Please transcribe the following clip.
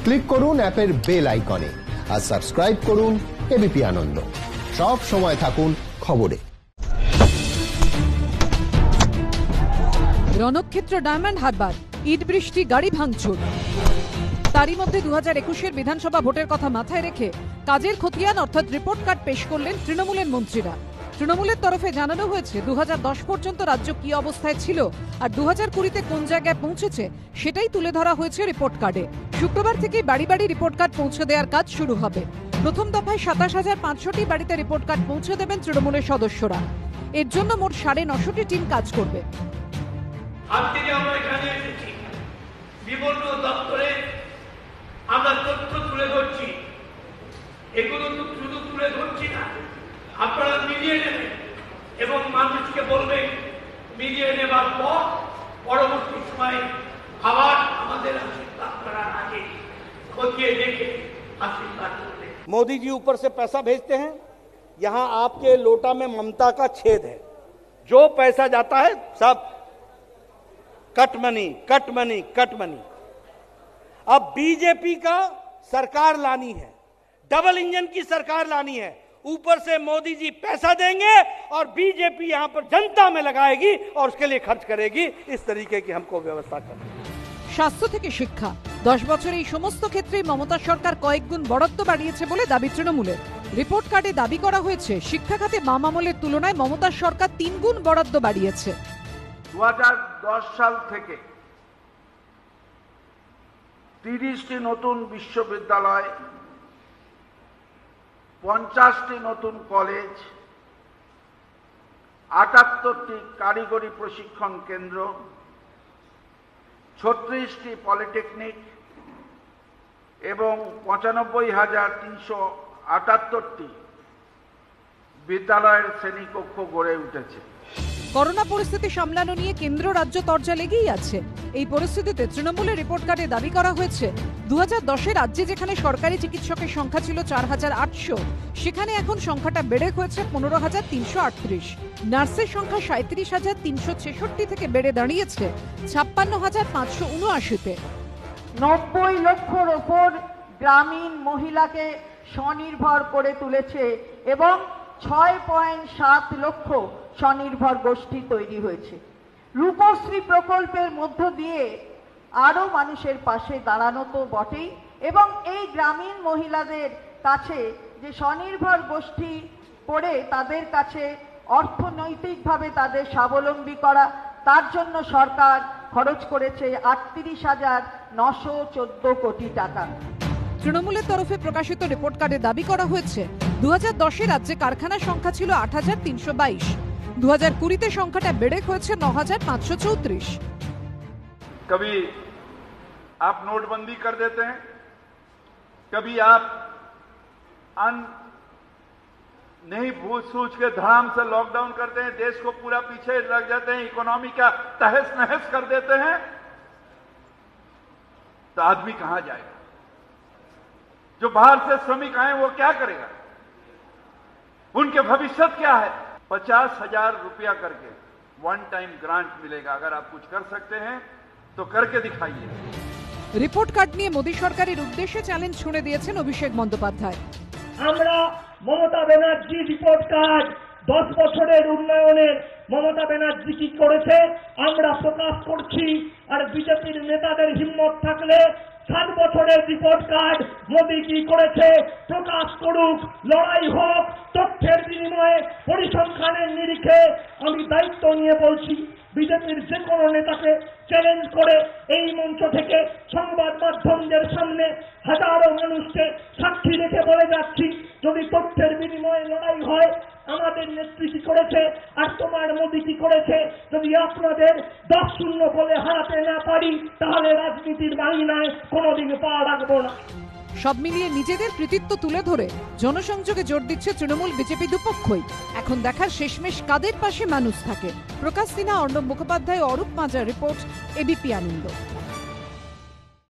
Click করুন অ্যাপের bell আইকনে আর সাবস্ক্রাইব করুন এবিপি আনন্দ। সব সময় থাকুন খবরে। রণক্ষেত্র ডায়মন্ড হারবার, ইট বৃষ্টি, গাড়ি ভাঙচুর। তারই মধ্যে 2021-এর বিধানসভা ভোটের কথা মাথায় রেখে কাজের খতিয়ান অর্থাৎ রিপোর্ট কার্ড পেশ করলেন তৃণমূলের মন্ত্রীরা। তৃণমূলের তরফে জানানো হয়েছে 2010 পর্যন্ত রাজ্য কি অবস্থায় ছিল আর 2020-তে কোন জায়গায় পৌঁছেছে সেটাই তুলে ধরা হয়েছে রিপোর্ট কার্ডে। শুক্রবার থেকে বাড়ি বাড়ি রিপোর্ট কার্ড পৌঁছে দেওয়ার কাজ শুরু হবে। প্রথম দফায় 27,500টি বাড়িতে রিপোর্ট কার্ড পৌঁছে দেবেন তৃণমূলের সদস্যরা। এর জন্য মোট 950টি টিম কাজ করবে। আজকে যে আমরা এখানে এসেছি, বিভিন্ন দপ্তরে আমরা তথ্য তুলে ধরছি। এগুলো তো শুধু তুলে ধরছি না, আপনারা মিলিয়ে নেবেন এবং মানুষকে বলবেন, মিলিয়ে নেবার পর পরবর্তী সময়ে আবার আমাদের আশীর্বাদ করার আগে খতিয়ে দেখে आशीर्वाद करते हैं। मोदी जी ऊपर से पैसा भेजते हैं, यहाँ आपके लोटा में ममता का छेद है। जो पैसा जाता है सब cut money, cut money, cut money. अब बीजेपी का सरकार लानी है, डबल इंजन की सरकार लानी है। ऊपर से मोदी जी पैसा देंगे और बीजेपी यहाँ पर जनता में लगाएगी और उसके लिए खर्च करेगी। इस तरीके की हमको व्यवस्था करनी है। স্বাস্থ্য থেকে শিক্ষা, 10 বছরে এই সমস্ত ক্ষেত্রেই মমতা সরকার কয়েক গুণ বরাদ্দ বাড়িয়েছে বলে দাবি তৃণমূলের। রিপোর্ট কার্ডে দাবি করা হয়েছে শিক্ষা খাতে বাম আমলের তুলনায় মমতার সরকার 3 গুণ বরাদ্দ বাড়িয়েছে। 2010 সাল থেকে 30টি নতুন বিশ্ববিদ্যালয়, 50টি নতুন কলেজ, 78টি কারিগরি প্রশিক্ষণ কেন্দ্র, 36টি পলিটেকনিক এবং 95,378টি বিদ্যালয়ের শ্রেণীকক্ষ গড়ে উঠেছে। করোনা পরিস্থিতি সামলানো নিয়ে কেন্দ্র রাজ্য তরজা লেগেই আছে। এই পরিস্থিতিতে তৃণমূলের রিপোর্ট কার্ডে দাবি করা হয়েছে 2010-এ রাজ্যে যেখানে সরকারি চিকিৎসকের সংখ্যা ছিল 4,800, সেখানে এখন সংখ্যাটা বেড়ে হয়েছে 15,338। নার্সের সংখ্যা 37,366 থেকে বেড়ে দাঁড়িয়েছে 56,579-তে। 90 লক্ষর ওপর গ্রামীণ মহিলাকে স্বনির্ভর করে তুলেছে এবং 6.7 লক্ষ স্বনির্ভর গোষ্ঠী তৈরি হয়েছে। রূপশ্রী প্রকল্পের মধ্য দিয়ে আরো মানুষের পাশে দাঁড়ানো তো বটেই, এবং এই গ্রামীণ মহিলাদের কাছে যে স্বনির্ভর গোষ্ঠী করে তাদের কাছে অর্থনৈতিকভাবে তাদের স্বাবলম্বী করা, তার জন্য সরকার খরচ করেছে 38,914 কোটি টাকা। তৃণমূলের তরফে প্রকাশিত রিপোর্ট কার্ডে দাবি করা হয়েছে 2010-এ রাজ্যে কারখানার সংখ্যা ছিল 8,322, 2020-তে সংখ্যাটা বেড়ে হয়েছে 9,534। कभी आप नोटबंदी कर देते हैं, कभी आप नहीं भूल सूझ के धड़ाम से लॉकडाउन करते हैं, देश को पूरा पीछे लग जाते हैं, इकोनॉमी का तहस नहस कर देते हैं, तो आदमी कहां जाएगा? जो बाहर से श्रमिक आए वो क्या करेगा? उनके भविष्य क्या है? 50,000 रुपया करके वन टाइम ग्रांट मिलेगा। अगर आप कुछ कर सकते हैं तो करके दिखाइए। রিপোর্ট কার্ড নিয়ে মোদী সরকারের উদ্দেশ্যে চ্যালেঞ্জ ছুড়ে দিয়েছেন অভিষেক বন্দ্যোপাধ্যায়। আমরা মমতা ব্যানার্জি রিপোর্ট কার্ড 10 বছরের উন্নয়নের মমতা ব্যানার্জি কি করেছে আমরা প্রকাশ করছি, আর বিজেপির নেতাদের হিম্মত থাকলে 7 বছরের রিপোর্ট কার্ড মোদী কি করেছে প্রকাশ করুক, লড়াই হোক, তথ্যের বিনিময়ে পরিসংখ্যানের নিরিখে। আমি দায়িত্ব নিয়ে বলছি, বিজেপির যে কোনো নেতাকে চ্যালেঞ্জ করে এই মঞ্চ থেকে সংবাদ মাধ্যমদের সামনে হাজারো মানুষকে সাক্ষী রেখে বলে যাচ্ছি, যদি তথ্যের বিনিময়ে লড়াই হয় আমাদের নেত্রী কি করেছে আর তোমার মোদী কি করেছে যদি আপনাদের 10-0 বলে হারাতে না পারি, তাহলে রাজনীতির বাংলায় কোনোদিন পা রাখবো না। সব মিলিয়ে নিজেদের কৃতিত্ব তুলে ধরে জনসংযোগে জোর দিচ্ছে তৃণমূল বিজেপি দুপক্ষই। এখন দেখার শেষমেশ কাদের পাশে মানুষ থাকে। প্রকাশ সিনহা, অর্ণব মুখোপাধ্যায়, অরূপ মাজার রিপোর্ট, এবিপি আনন্দ।